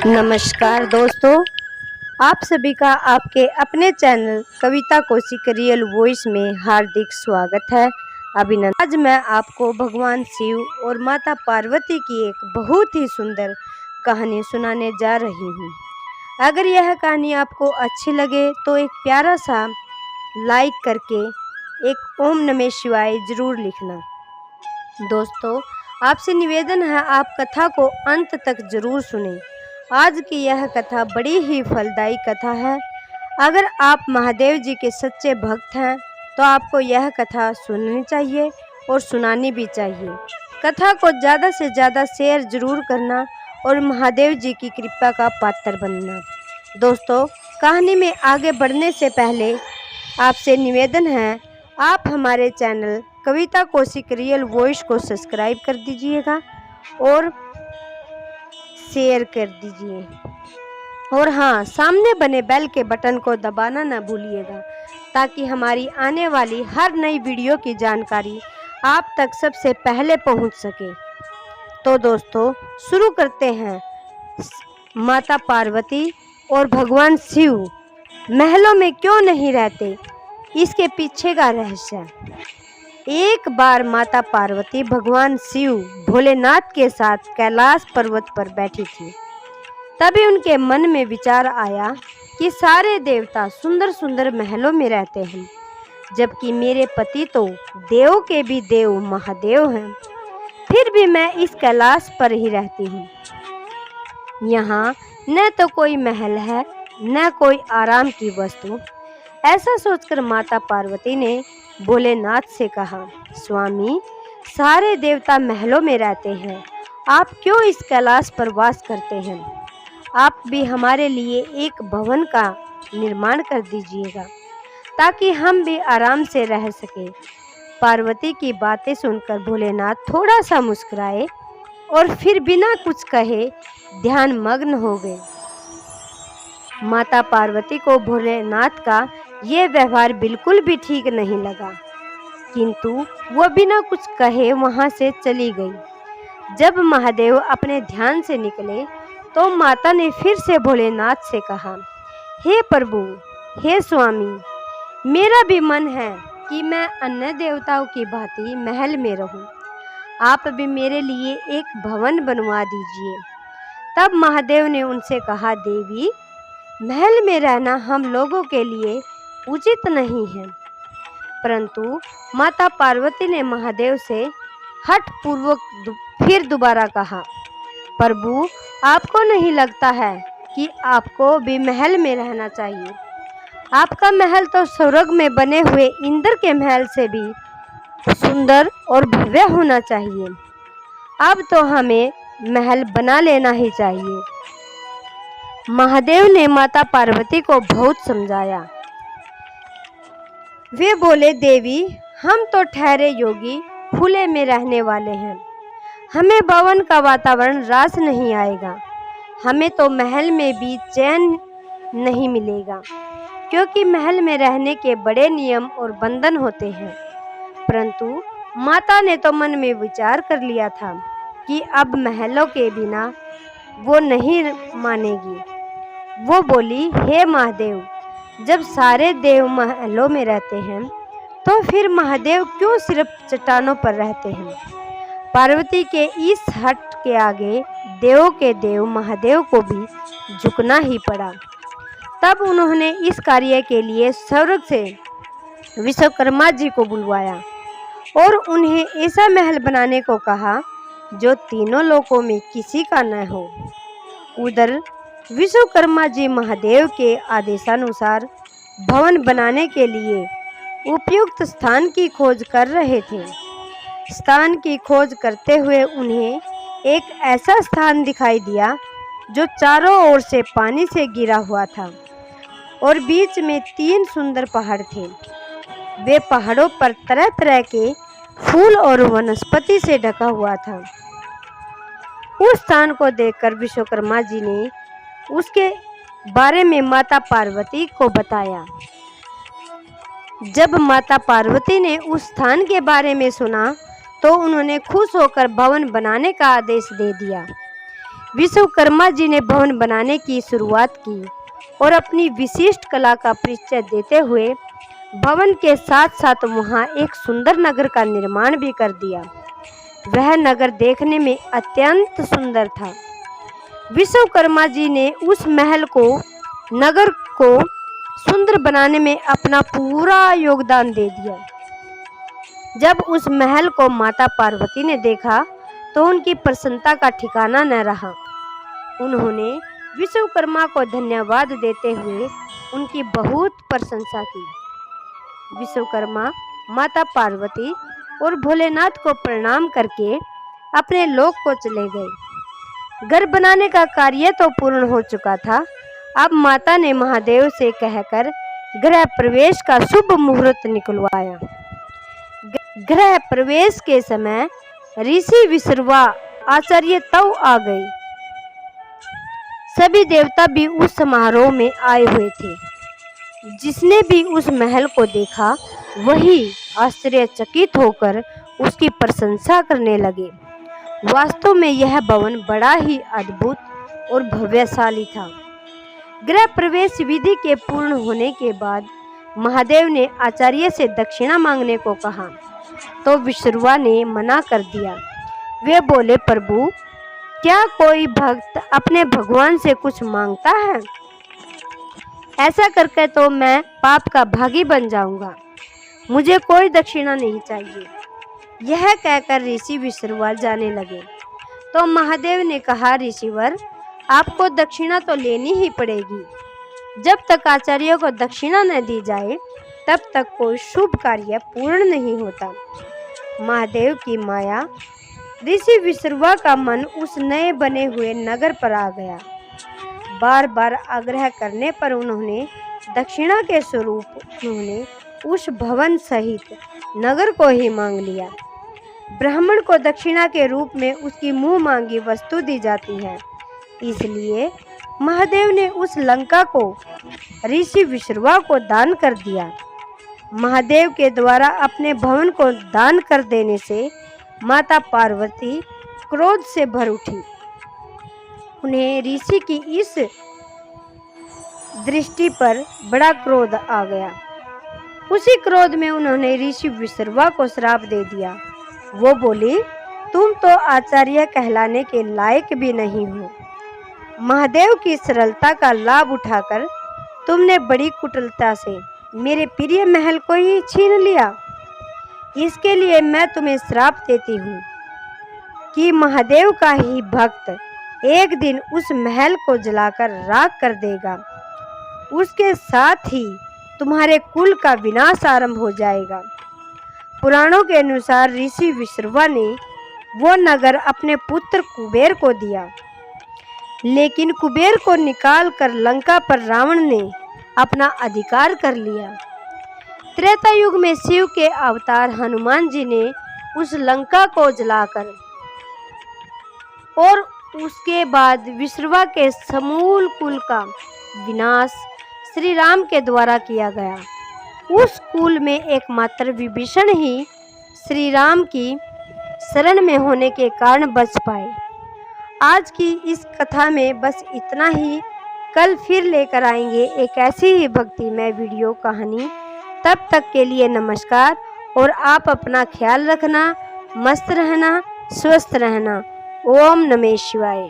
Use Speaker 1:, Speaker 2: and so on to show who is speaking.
Speaker 1: नमस्कार दोस्तों, आप सभी का आपके अपने चैनल कविता कौशिक रियल वॉइस में हार्दिक स्वागत है। अभिनंदन। आज मैं आपको भगवान शिव और माता पार्वती की एक बहुत ही सुंदर कहानी सुनाने जा रही हूँ। अगर यह कहानी आपको अच्छी लगे तो एक प्यारा सा लाइक करके एक ओम नमः शिवाय जरूर लिखना। दोस्तों, आपसे निवेदन है आप कथा को अंत तक जरूर सुनें। आज की यह कथा बड़ी ही फलदायी कथा है। अगर आप महादेव जी के सच्चे भक्त हैं तो आपको यह कथा सुननी चाहिए और सुनानी भी चाहिए। कथा को ज़्यादा से ज़्यादा शेयर जरूर करना और महादेव जी की कृपा का पात्र बनना। दोस्तों, कहानी में आगे बढ़ने से पहले आपसे निवेदन है आप हमारे चैनल कविता कौशिक रियल वॉइस को सब्सक्राइब कर दीजिएगा और शेयर कर दीजिए। और हाँ, सामने बने बेल के बटन को दबाना न भूलिएगा ताकि हमारी आने वाली हर नई वीडियो की जानकारी आप तक सबसे पहले पहुंच सके। तो दोस्तों, शुरू करते हैं। माता पार्वती और भगवान शिव महलों में क्यों नहीं रहते, इसके पीछे का रहस्य। एक बार माता पार्वती भगवान शिव भोलेनाथ के साथ कैलाश पर्वत पर बैठी थी। तभी उनके मन में विचार आया कि सारे देवता सुंदर सुंदर महलों में रहते हैं, जबकि मेरे पति तो देव के भी देव महादेव हैं। फिर भी मैं इस कैलाश पर ही रहती हूँ। यहाँ न तो कोई महल है न कोई आराम की वस्तु। ऐसा सोचकर माता पार्वती ने भोलेनाथ से कहा, स्वामी, सारे देवता महलों में रहते हैं, आप क्यों इस कैलाश पर वास करते हैं? आप भी हमारे लिए एक भवन का निर्माण कर दीजिएगा ताकि हम भी आराम से रह सके। पार्वती की बातें सुनकर भोलेनाथ थोड़ा सा मुस्कुराए और फिर बिना कुछ कहे ध्यान मग्न हो गए। माता पार्वती को भोलेनाथ का ये व्यवहार बिल्कुल भी ठीक नहीं लगा, किंतु वो बिना कुछ कहे वहां से चली गई। जब महादेव अपने ध्यान से निकले तो माता ने फिर से भोलेनाथ से कहा, हे प्रभु, हे स्वामी, मेरा भी मन है कि मैं अन्य देवताओं की भांति महल में रहूं। आप भी मेरे लिए एक भवन बनवा दीजिए। तब महादेव ने उनसे कहा, देवी, महल में रहना हम लोगों के लिए उचित नहीं है। परंतु माता पार्वती ने महादेव से हठ पूर्वक फिर दोबारा कहा, प्रभु, आपको नहीं लगता है कि आपको भी महल में रहना चाहिए? आपका महल तो स्वर्ग में बने हुए इंद्र के महल से भी सुंदर और भव्य होना चाहिए। अब तो हमें महल बना लेना ही चाहिए। महादेव ने माता पार्वती को बहुत समझाया। वे बोले, देवी, हम तो ठहरे योगी खुले में रहने वाले हैं, हमें भवन का वातावरण रास नहीं आएगा। हमें तो महल में भी चैन नहीं मिलेगा, क्योंकि महल में रहने के बड़े नियम और बंधन होते हैं। परंतु माता ने तो मन में विचार कर लिया था कि अब महलों के बिना वो नहीं मानेगी। वो बोली, हे महादेव, जब सारे देव महलों में रहते हैं तो फिर महादेव क्यों सिर्फ चट्टानों पर रहते हैं? पार्वती के इस हट के आगे देवों के देव महादेव को भी झुकना ही पड़ा। तब उन्होंने इस कार्य के लिए स्वर्ग से विश्वकर्मा जी को बुलवाया और उन्हें ऐसा महल बनाने को कहा जो तीनों लोकों में किसी का न हो। उधर विश्वकर्मा जी महादेव के आदेशानुसार भवन बनाने के लिए उपयुक्त स्थान की खोज कर रहे थे। स्थान की खोज करते हुए उन्हें एक ऐसा स्थान दिखाई दिया जो चारों ओर से पानी से घिरा हुआ था और बीच में 3 सुंदर पहाड़ थे। वे पहाड़ों पर तरह तरह के फूल और वनस्पति से ढका हुआ था। उस स्थान को देखकर विश्वकर्मा जी ने उसके बारे में माता पार्वती को बताया। जब माता पार्वती ने उस स्थान के बारे में सुना तो उन्होंने खुश होकर भवन बनाने का आदेश दे दिया। विश्वकर्मा जी ने भवन बनाने की शुरुआत की और अपनी विशिष्ट कला का परिचय देते हुए भवन के साथ साथ वहां एक सुंदर नगर का निर्माण भी कर दिया। वह नगर देखने में अत्यंत सुंदर था। विश्वकर्मा जी ने उस महल को, नगर को सुंदर बनाने में अपना पूरा योगदान दे दिया। जब उस महल को माता पार्वती ने देखा तो उनकी प्रसन्नता का ठिकाना न रहा। उन्होंने विश्वकर्मा को धन्यवाद देते हुए उनकी बहुत प्रशंसा की। विश्वकर्मा माता पार्वती और भोलेनाथ को प्रणाम करके अपने लोक को चले गए। घर बनाने का कार्य तो पूर्ण हो चुका था। अब माता ने महादेव से कहकर गृह प्रवेश का शुभ मुहूर्त निकलवाया। गृह प्रवेश के समय ऋषि विश्रवा आचार्य तव आ गए। सभी देवता भी उस समारोह में आए हुए थे। जिसने भी उस महल को देखा वही आश्चर्यचकित होकर उसकी प्रशंसा करने लगे। वास्तव में यह भवन बड़ा ही अद्भुत और भव्यशाली था। गृह प्रवेश विधि के पूर्ण होने के बाद महादेव ने आचार्य से दक्षिणा मांगने को कहा तो विश्रवा ने मना कर दिया। वे बोले, प्रभु, क्या कोई भक्त अपने भगवान से कुछ मांगता है? ऐसा करके तो मैं पाप का भागी बन जाऊंगा। मुझे कोई दक्षिणा नहीं चाहिए। यह कहकर ऋषि विश्रवा जाने लगे तो महादेव ने कहा, ऋषिवर, आपको दक्षिणा तो लेनी ही पड़ेगी। जब तक आचार्यों को दक्षिणा न दी जाए तब तक कोई शुभ कार्य पूर्ण नहीं होता। महादेव की माया ऋषि विश्रवा का मन उस नए बने हुए नगर पर आ गया। बार बार आग्रह करने पर उन्होंने दक्षिणा के स्वरूप उन्होंने उस भवन सहित नगर को ही मांग लिया। ब्राह्मण को दक्षिणा के रूप में उसकी मुंह मांगी वस्तु दी जाती है, इसलिए महादेव ने उस लंका को ऋषि विश्रवा को दान कर दिया। महादेव के द्वारा अपने भवन को दान कर देने से माता पार्वती क्रोध से भर उठी। उन्हें ऋषि की इस दृष्टि पर बड़ा क्रोध आ गया। उसी क्रोध में उन्होंने ऋषि विश्रवा को श्राप दे दिया। वो बोली, तुम तो आचार्य कहलाने के लायक भी नहीं हो। महादेव की सरलता का लाभ उठाकर तुमने बड़ी कुटिलता से मेरे प्रिय महल को ही छीन लिया। इसके लिए मैं तुम्हें श्राप देती हूँ कि महादेव का ही भक्त एक दिन उस महल को जलाकर राख कर देगा। उसके साथ ही तुम्हारे कुल का विनाश आरंभ हो जाएगा। पुराणों के अनुसार ऋषि विश्रवा ने वो नगर अपने पुत्र कुबेर को दिया, लेकिन कुबेर को निकाल कर लंका पर रावण ने अपना अधिकार कर लिया। त्रेता युग में शिव के अवतार हनुमान जी ने उस लंका को जलाकर और उसके बाद विश्रवा के समूल कुल का विनाश श्री राम के द्वारा किया गया। उस कुल में एकमात्र विभीषण ही श्री राम की शरण में होने के कारण बच पाए। आज की इस कथा में बस इतना ही। कल फिर लेकर आएंगे एक ऐसी ही भक्तिमय वीडियो कहानी। तब तक के लिए नमस्कार और आप अपना ख्याल रखना, मस्त रहना, स्वस्थ रहना। ओम नमः शिवाय।